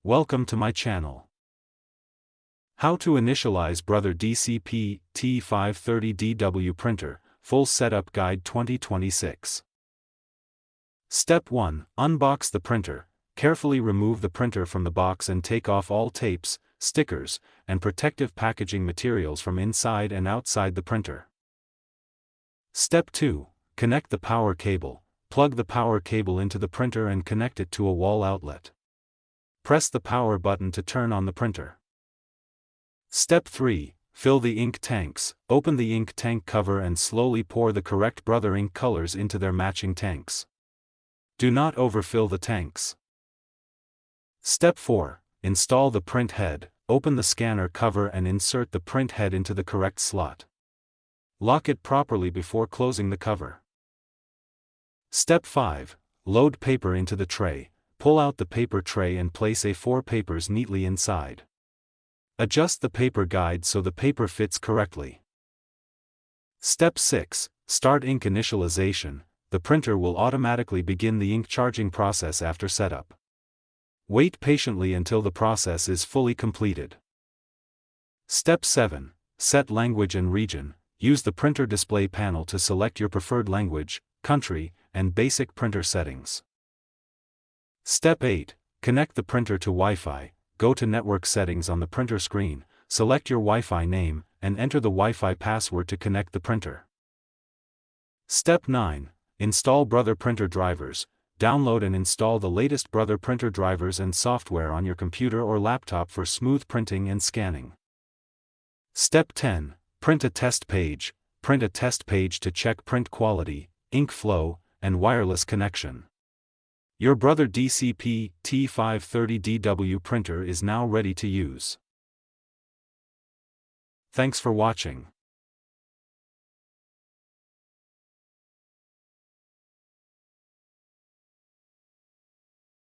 Welcome to my channel. How to initialize Brother DCP-T530DW printer, full setup guide 2026. Step 1. Unbox the printer. Carefully remove the printer from the box and take off all tapes, stickers, and protective packaging materials from inside and outside the printer. Step 2. Connect the power cable. Plug the power cable into the printer and connect it to a wall outlet. Press the power button to turn on the printer. Step 3. Fill the ink tanks. Open the ink tank cover and slowly pour the correct Brother ink colors into their matching tanks. Do not overfill the tanks. Step 4. Install the print head. Open the scanner cover and insert the print head into the correct slot. Lock it properly before closing the cover. Step 5. Load paper into the tray. Pull out the paper tray and place A4 papers neatly inside. Adjust the paper guide so the paper fits correctly. Step 6. Start ink initialization. The printer will automatically begin the ink charging process after setup. Wait patiently until the process is fully completed. Step 7. Set language and region. Use the printer display panel to select your preferred language, country, and basic printer settings. Step 8. Connect the printer to Wi-Fi. Go to Network Settings on the printer screen, select your Wi-Fi name, and enter the Wi-Fi password to connect the printer. Step 9. Install Brother printer drivers. Download and install the latest Brother printer drivers and software on your computer or laptop for smooth printing and scanning. Step 10. Print a test page. Print a test page to check print quality, ink flow, and wireless connection. Your Brother DCP-T530DW printer is now ready to use. Thanks for watching.